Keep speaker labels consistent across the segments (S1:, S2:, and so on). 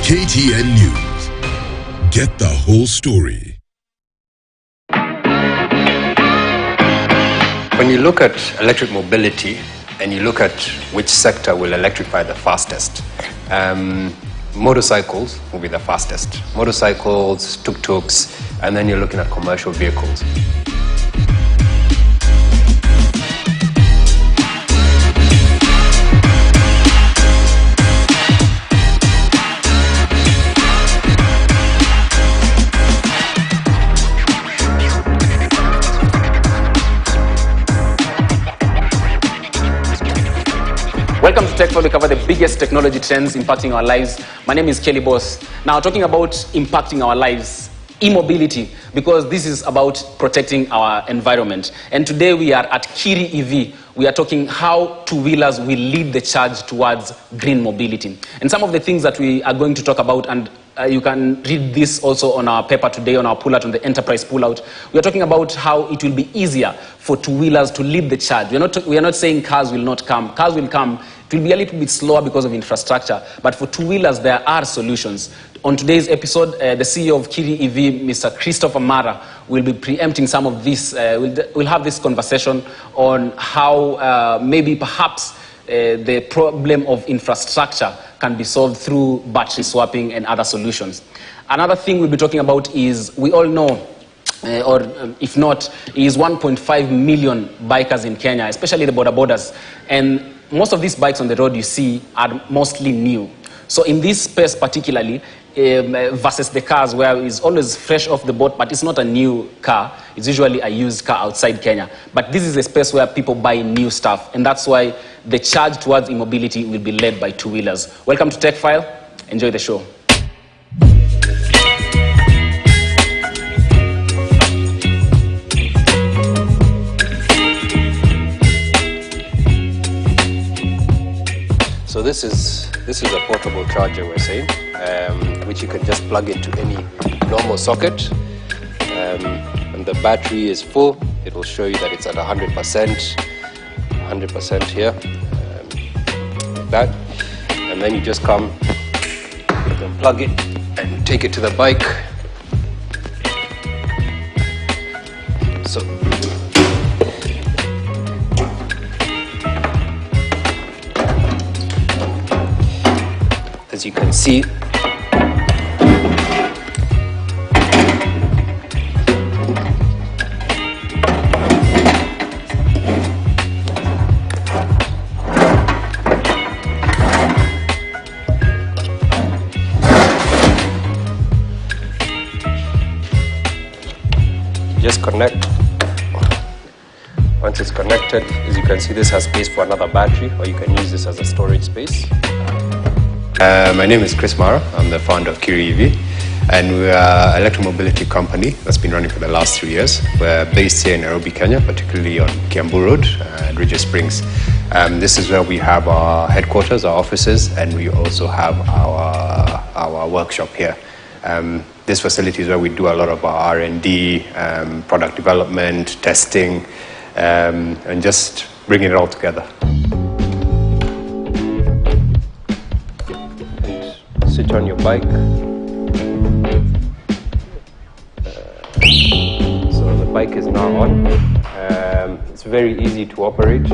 S1: KTN News. Get the whole story.
S2: When you look at electric mobility and you look at which sector will electrify the fastest, motorcycles will be the fastest. Motorcycles, tuk-tuks, and then you're looking at commercial vehicles.
S3: Welcome to Tech, where we cover the biggest technology trends impacting our lives. My name is Kelly Boss. Now, talking about impacting our lives, e-mobility, because this is about protecting our environment. And today we are at Kiri EV. We are talking how two-wheelers will lead the charge towards green mobility. And some of the things that we are going to talk about, and you can read this also on our paper today, on our pullout, on the enterprise pullout. We are talking about how it will be easier for two-wheelers to lead the charge. We are not saying cars will not come. Cars will come. It will be a little bit slower because of infrastructure. But for two-wheelers, there are solutions. On today's episode, the CEO of Kiri EV, Mr. Christopher Mara, will be preempting some of this. We'll have this conversation on how maybe perhaps the problem of infrastructure can be solved through battery swapping and other solutions. Another thing we'll be talking about is, we all know, or if not, is 1.5 million bikers in Kenya, especially the border borders. And most of these bikes on the road you see are mostly new. So in this space particularly, versus the cars where it's always fresh off the boat, but it's not a new car. It's usually a used car outside Kenya. But this is a space where people buy new stuff. And that's why the charge towards e-mobility will be led by two-wheelers. Welcome to Tech File. Enjoy the show.
S2: So this is a portable charger, we're saying, which you can just plug into any normal socket. When the battery is full, it will show you that it's at 100% here, like that. And then you just come and plug it and take it to the bike. So as you can see, just connect. Once it's connected, as you can see, this has space for another battery, or you can use this as a storage space. My name is Chris Mara. I'm the founder of Kiri EV, and we are an electromobility company that's been running for the last 3 years. We're based here in Nairobi, Kenya, particularly on Kiambu Road and Regis Springs. This is where we have our headquarters, our offices, and we also have our workshop here. This facility is where we do a lot of our R&D, product development, testing, and just bringing it all together. Switch on your bike. So the bike is now on. It's very easy to operate.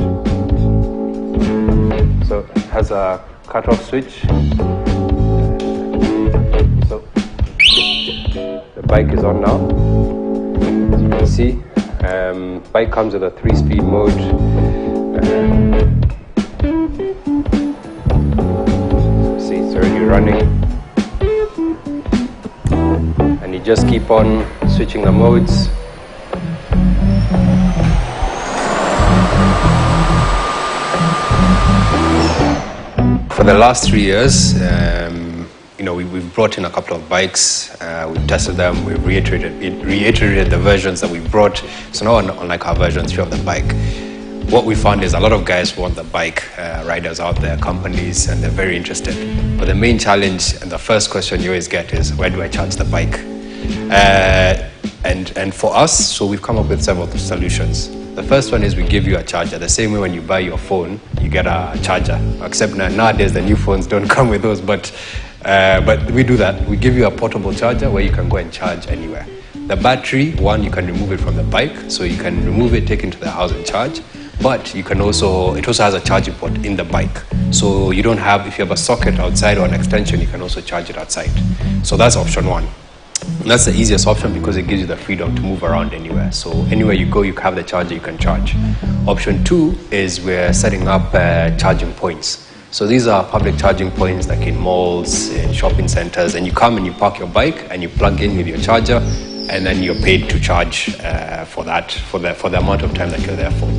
S2: So it has a cut-off switch. So the bike is on now. As you can see, bike comes with a 3-speed mode. See, it's already running. And you just keep on switching the modes. For the last 3 years, we've brought in a couple of bikes. We've tested them. We've reiterated the versions that we brought. So now, unlike our version 3 of the bike, what we found is a lot of guys want the bike, riders out there, companies, and they're very interested. But the main challenge and the first question you always get is, where do I charge the bike? And for us, so we've come up with several solutions. The first one is we give you a charger. The same way when you buy your phone, you get a charger. Except nowadays the new phones don't come with those, but But we do that. We give you a portable charger where you can go and charge anywhere. The battery, one, you can remove it from the bike, so you can remove it, take it to the house and charge. But you can also, it also has a charging port in the bike. So you don't have, if you have a socket outside or an extension, you can also charge it outside. So that's option one. And that's the easiest option because it gives you the freedom to move around anywhere. So anywhere you go, you have the charger, you can charge. Option two is we're setting up charging points. So these are public charging points like in malls, in shopping centers, and you come and you park your bike and you plug in with your charger, and then you're paid to charge for the amount of time that you're there for.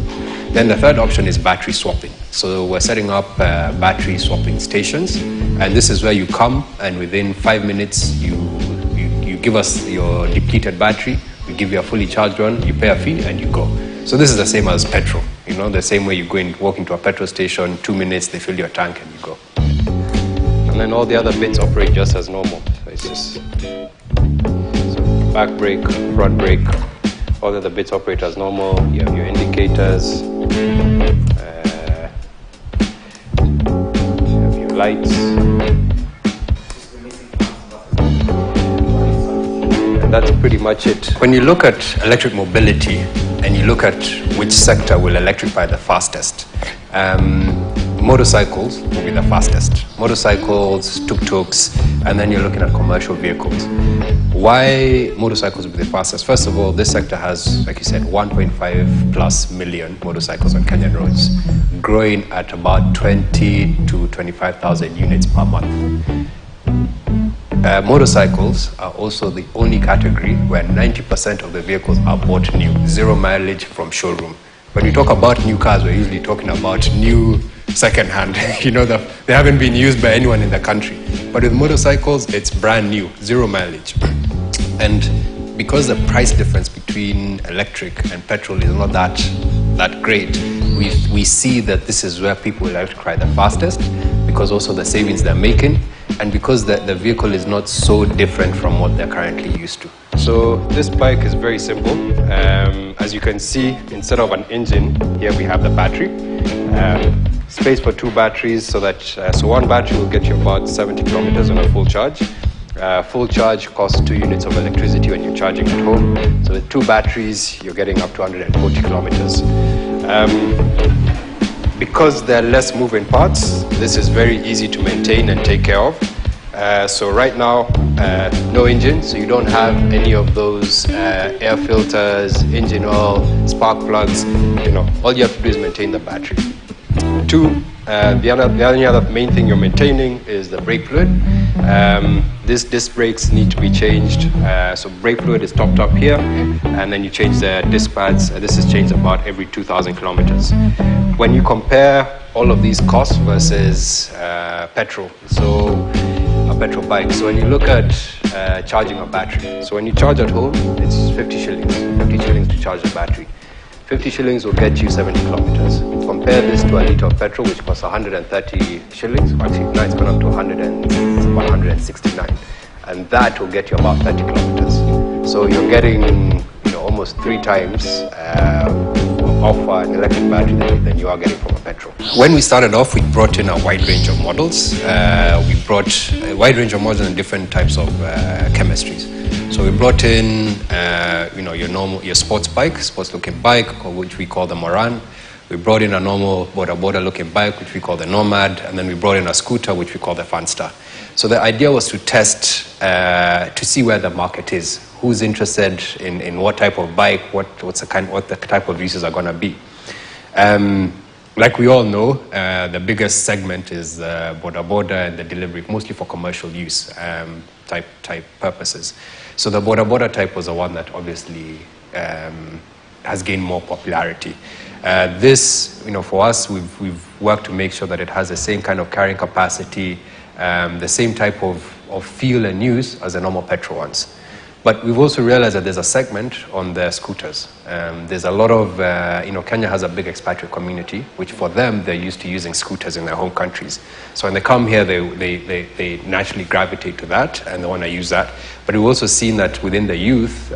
S2: Then the third option is battery swapping. So we're setting up battery swapping stations, and this is where you come and within 5 minutes you give us your depleted battery, we give you a fully charged one, you pay a fee and you go. So this is the same as petrol, the same way you go and walk into a petrol station, 2 minutes, they fill your tank and you go. And then all the other bits operate just as normal. So it's just back brake, front brake, all the other bits operate as normal. You have your indicators, you have your lights. And that's pretty much it. When you look at electric mobility and you look at which sector will electrify the fastest, motorcycles will be the fastest. Motorcycles, tuk-tuks, and then you're looking at commercial vehicles. Why motorcycles will be the fastest? First of all, this sector has, like you said, 1.5 plus million motorcycles on Kenyan roads, growing at about 20 to 25,000 units per month. Motorcycles are also the only category where 90% of the vehicles are bought new, 0 mileage from showroom. When we talk about new cars, we're usually talking about new second-hand. They haven't been used by anyone in the country. But with motorcycles, it's brand new, 0 mileage. And because the price difference between electric and petrol is not that great, we see that this is where people will electrify the fastest, because also the savings they're making, and because the vehicle is not so different from what they're currently used to. So this bike is very simple. As you can see, instead of an engine, here we have the battery. Space for 2 batteries, so one battery will get you about 70 kilometers on a full charge. Full charge costs 2 units of electricity when you're charging at home. So with 2 batteries, you're getting up to 140 kilometers. Because there are less moving parts, this is very easy to maintain and take care of. So right now, no engine, so you don't have any of those air filters, engine oil, spark plugs. All you have to do is maintain the battery. 2, the only other main thing you're maintaining is the brake fluid. These disc brakes need to be changed. So brake fluid is topped up here, and then you change the disc pads. This is changed about every 2,000 kilometers. When you compare all of these costs versus petrol, so a petrol bike. So when you look at charging a battery, so when you charge at home, it's 50 shillings. 50 shillings to charge the battery. 50 shillings will get you 70 kilometers. Compare this to a litre of petrol, which costs 130 shillings. Actually, now it's gone up to 169. And that will get you about 30 kilometers. So you're getting almost 3 times of an electric battery than you are getting from a petrol. When we started off, we brought in a wide range of models. We brought a wide range of models and different types of chemistries. So we brought in, your sports-looking bike, which we call the Moran. We brought in a normal boda-looking bike, which we call the Nomad, and then we brought in a scooter, which we call the Fanstar. So the idea was to test, to see where the market is, who's interested in what type of bike, what the type of uses are going to be. Like we all know, the biggest segment is boda and the delivery, mostly for commercial use type purposes. So the boda type was the one that obviously has gained more popularity. This, for us, we've worked to make sure that it has the same kind of carrying capacity, the same type of feel and use as the normal petrol ones. But we've also realized that there's a segment on the scooters. There's a lot of, Kenya has a big expatriate community, which for them, they're used to using scooters in their home countries. So when they come here, they naturally gravitate to that and they want to use that. But we've also seen that within the youth,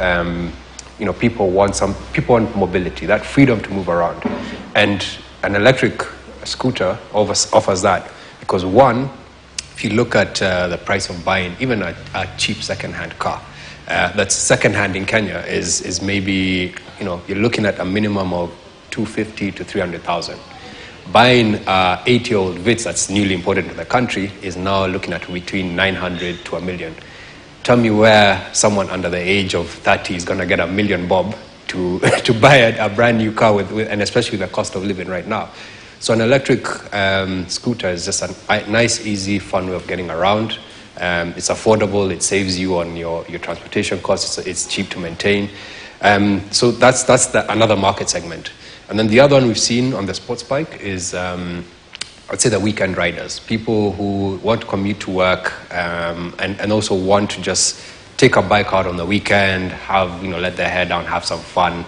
S2: people want mobility, that freedom to move around. And an electric scooter offers that because one, if you look at the price of buying even a cheap second-hand car, that's second-hand in Kenya is maybe, you're looking at a minimum of 250 to 300,000. Buying an 8-year-old Vitz that's newly imported into the country is now looking at between 900 to a million. Tell me where someone under the age of 30 is going to get $1 million bob to buy a brand new car with, and especially the cost of living right now. So an electric scooter is just a nice, easy, fun way of getting around. It's affordable. It saves you on your transportation costs. It's cheap to maintain. So that's another market segment. And then the other one we've seen on the sports bike is, I'd say, the weekend riders, people who want to commute to work and also want to just take a bike out on the weekend, let their hair down, have some fun.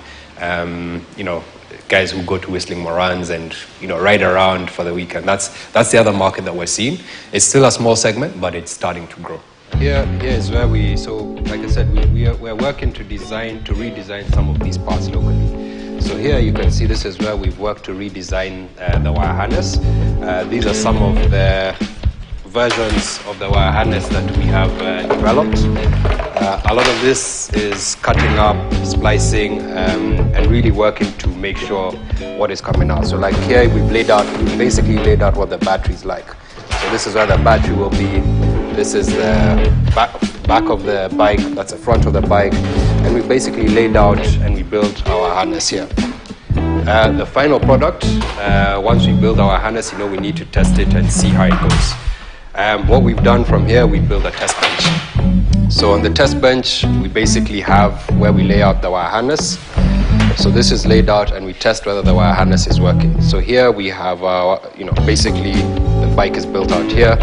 S2: Guys who go to Whistling Morans and ride around for the weekend. That's the other market that we're seeing. It's still a small segment, but it's starting to grow. Here is where like I said, we're working to redesign some of these parts locally. So here you can see this is where we've worked to redesign the wire harness. These are some of the versions of the wire harness that we have developed. A lot of this is cutting up, splicing, and really working to make sure what is coming out. So like here we've basically laid out what the battery is like. So this is where the battery will be. This is the back of the bike, that's the front of the bike. And we basically laid out and we built our harness here. The final product, once we build our harness, we need to test it and see how it goes. What we've done from here, we build a test bench. So on the test bench, we basically have where we lay out the wire harness. So this is laid out and we test whether the wire harness is working. So here we have our, basically the bike is built out here.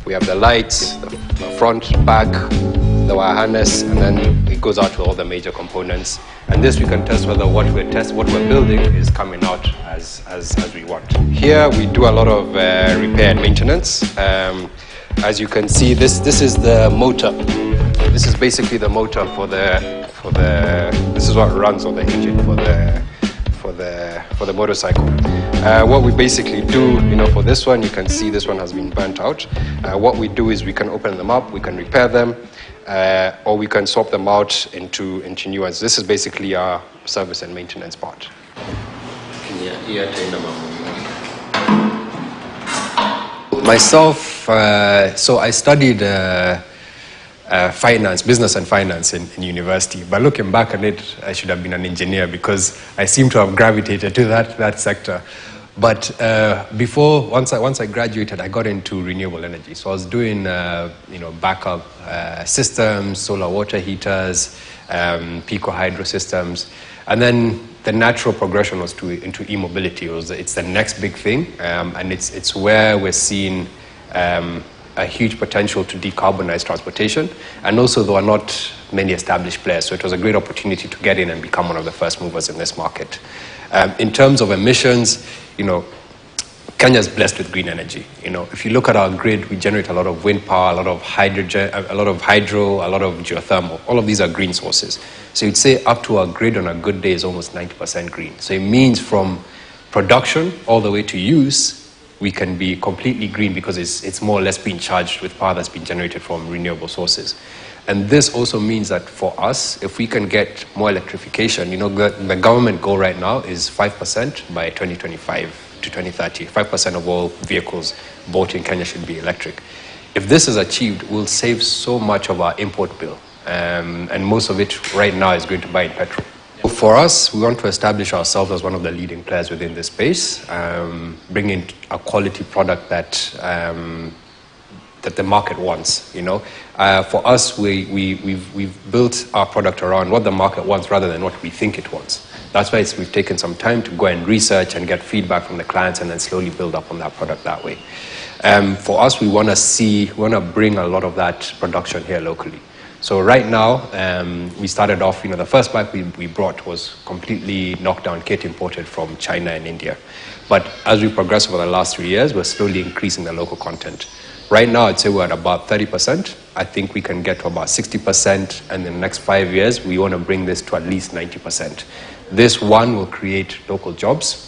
S2: We have the lights, the front, back, the wire harness, and then it goes out to all the major components. And this we can test whether what we're building is coming out as we want. Here we do a lot of repair and maintenance. As you can see, this is the motor. This is basically the motor for the this is what runs on the engine for the motorcycle. What we basically do, for this one, you can see this one has been burnt out. What we do is we can open them up, we can repair them, or we can swap them out into new ones. This is basically our service and maintenance part. Myself, so I studied finance, business and finance in university. But looking back on it, I should have been an engineer because I seem to have gravitated to that sector. But once I graduated, I got into renewable energy. So I was doing backup systems, solar water heaters, pico hydro systems, and then the natural progression was into e-mobility. It's the next big thing, and it's where we're seeing a huge potential to decarbonize transportation. And also there are not many established players, so it was a great opportunity to get in and become one of the first movers in this market. In terms of emissions, Kenya is blessed with green energy. If you look at our grid, we generate a lot of wind power, a lot of hydrogen, a lot of hydro, a lot of geothermal. All of these are green sources. So you'd say up to our grid on a good day is almost 90% green. So it means from production all the way to use, we can be completely green because it's more or less being charged with power that's been generated from renewable sources. And this also means that for us, if we can get more electrification, the government goal right now is 5% by 2025 to 2030. 5% of all vehicles bought in Kenya should be electric. If this is achieved, we'll save so much of our import bill. And most of it right now is going to buy in petrol. For us, we want to establish ourselves as one of the leading players within this space, bring in a quality product that the market wants. For us, we've built our product around what the market wants rather than what we think it wants. That's why we've taken some time to go and research and get feedback from the clients and then slowly build up on that product that way. For us, we want to bring a lot of that production here locally. So right now, we started off, the first bike we brought was completely knocked down kit imported from China and India. But as we progress over the last 3 years, we're slowly increasing the local content. Right now, I'd say we're at about 30%. I think we can get to about 60%, and in the next 5 years, we want to bring this to at least 90%. This one will create local jobs.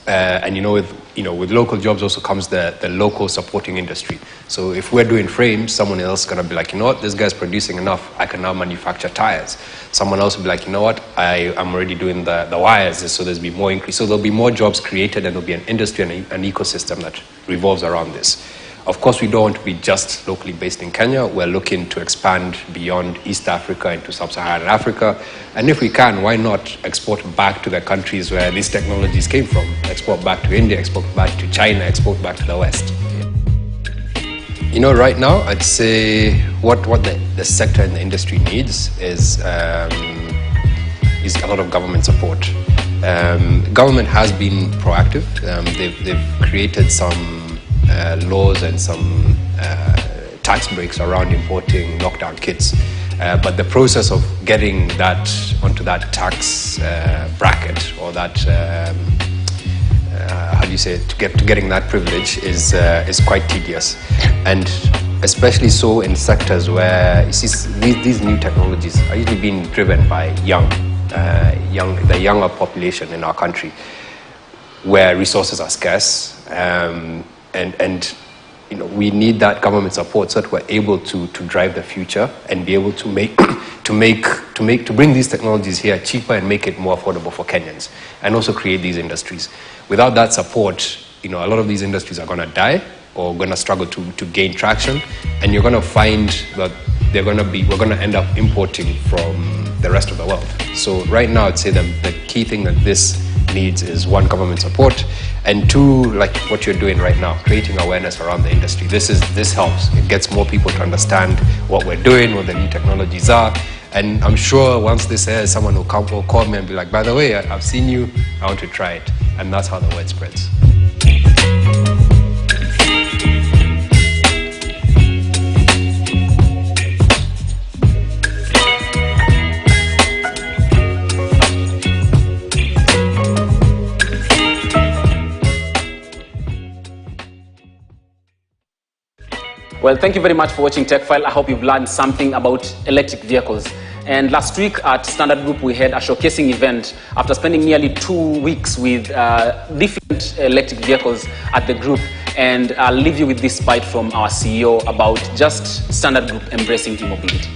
S2: And with with local jobs also comes the local supporting industry. So if we're doing frames, someone else is going to be like, you know what, this guy's producing enough, I can now manufacture tires. Someone else will be like, you know what, I'm already doing the wires, so there's be more increase. So there'll be more jobs created, and there'll be an industry and an ecosystem that revolves around this. Of course, we don't want to be just locally based in Kenya. We're looking to expand beyond East Africa into Sub-Saharan Africa. And if we can, why not export back to the countries where these technologies came from? Export back to India, export back to China, export back to the West. Right now, I'd say what the sector and the industry needs is a lot of government support. Government has been proactive. They've created some laws and some tax breaks around importing knockdown kits. But the process of getting that onto that tax bracket, or that, how do you say it, to getting that privilege is quite tedious. And especially so in sectors where you see these new technologies are usually being driven by the younger population in our country, where resources are scarce. And we need that government support so that we're able to drive the future and be able to bring these technologies here cheaper and make it more affordable for Kenyans, and also create these industries. Without that support, a lot of these industries are going to die or going to struggle to gain traction, and you're going to find that we're going to end up importing from the rest of the world. So right now, I'd say the key thing that this needs is, one, government support, and two, like what you're doing right now, creating awareness around the industry. This helps. It gets more people to understand what we're doing, what the new technologies are. And I'm sure once this airs, someone will call me and be like, by the way, I've seen you, I want to try it. And that's how the word spreads.
S3: Well, thank you very much for watching TechFile. I hope you've learned something about electric vehicles. And last week at Standard Group, we had a showcasing event after spending nearly 2 weeks with different electric vehicles at the group. And I'll leave you with this bite from our CEO about just Standard Group embracing e-mobility.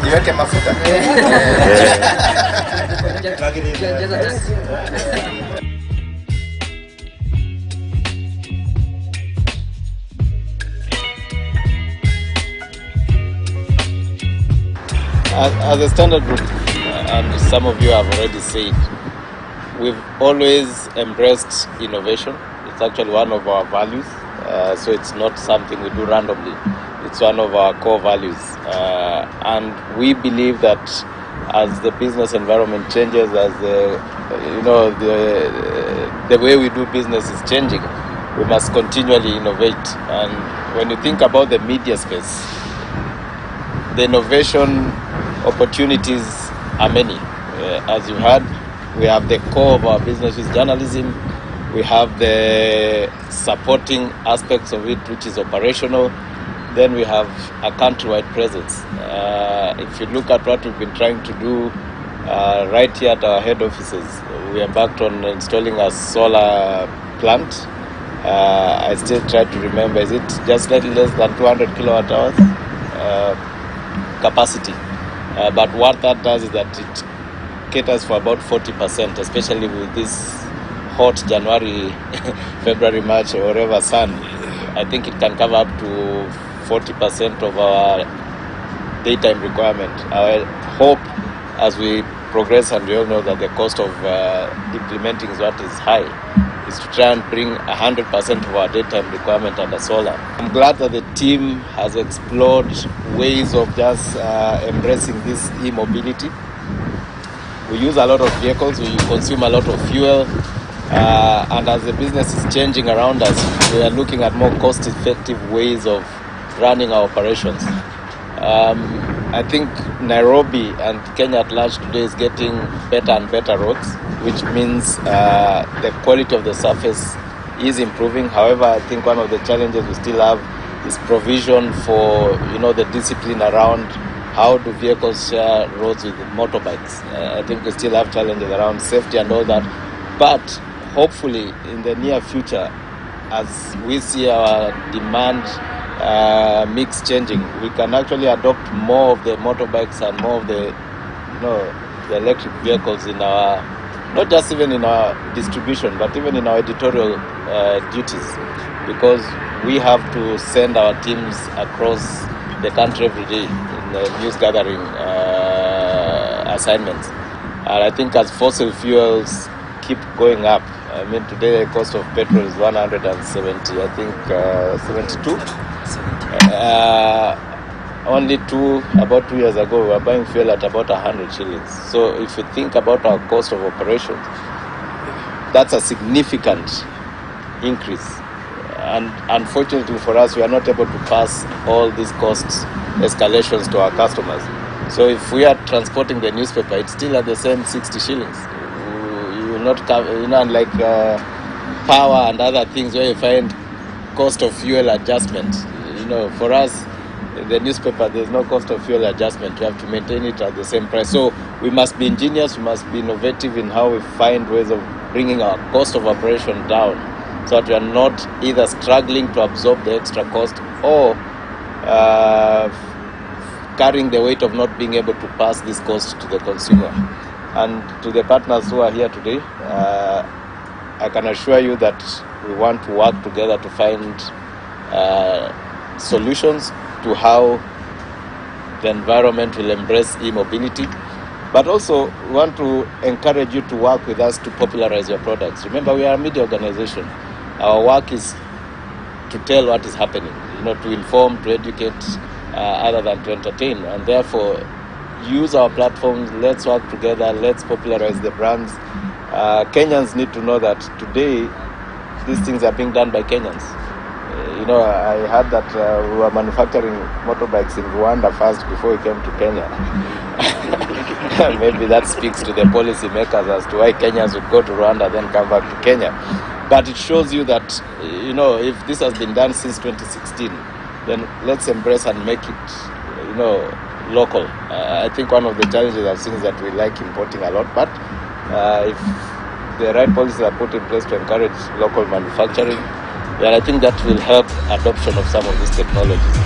S4: Niweke mafuta. As a Standard Group, and some of you have already said, we've always embraced innovation. It's actually one of our values, so it's not something we do randomly. It's one of our core values, and we believe that as the business environment changes, as the way we do business is changing, we must continually innovate. And when you think about the media space, the innovation opportunities are many. As you heard, we have the core of our business is journalism. We have the supporting aspects of it, which is operational. Then we have a countrywide presence. If you look at what we've been trying to do right here at our head offices, we embarked on installing a solar plant. I still try to remember, is it just slightly less than 200 kilowatt hours capacity? But what that does is that it caters for about 40%, especially with this hot January, February, March, or whatever sun. I think it can cover up to 40% of our daytime requirement. I hope as we progress, and we all know that the cost of implementing what is high, is to try and bring 100% of our daytime requirement under solar. I'm glad that the team has explored ways of just embracing this e-mobility. We use a lot of vehicles, we consume a lot of fuel, and as the business is changing around us, we are looking at more cost-effective ways of running our operations. I think Nairobi and Kenya at large today is getting better and better roads, which means the quality of the surface is improving. However, I think one of the challenges we still have is provision for, the discipline around how do vehicles share roads with motorbikes. I think we still have challenges around safety and all that. But hopefully in the near future, as we see our demand mix changing, we can actually adopt more of the motorbikes and more of the electric vehicles in our, not just even in our distribution, but even in our editorial duties, because we have to send our teams across the country every day in the news gathering assignments. And I think as fossil fuels keep going up, I mean, today the cost of petrol is 170, I think 72. About 2 years ago, we were buying fuel at about 100 shillings. So if you think about our cost of operations, that's a significant increase. And unfortunately for us, we are not able to pass all these costs escalations to our customers. So if we are transporting the newspaper, it's still at the same 60 shillings. You will not come, unlike power and other things where you find cost of fuel adjustment. For us, the newspaper, there's no cost of fuel adjustment. We have to maintain it at the same price. So we must be ingenious, we must be innovative in how we find ways of bringing our cost of operation down, so that we are not either struggling to absorb the extra cost or carrying the weight of not being able to pass this cost to the consumer. And to the partners who are here today, I can assure you that we want to work together to find solutions to how the environment will embrace e-mobility. But also, we want to encourage you to work with us to popularize your products. Remember, we are a media organization. Our work is to tell what is happening, to inform, to educate, other than to entertain. And therefore, use our platforms, let's work together, let's popularize the brands. Kenyans need to know that today, these things are being done by Kenyans. I heard that we were manufacturing motorbikes in Rwanda first before we came to Kenya. Maybe that speaks to the policy makers as to why Kenyans would go to Rwanda then come back to Kenya. But it shows you that, if this has been done since 2016, then let's embrace and make it, local. I think one of the challenges I've seen is that we like importing a lot, but if the right policies are put in place to encourage local manufacturing, then I think that will help adoption of some of these technologies.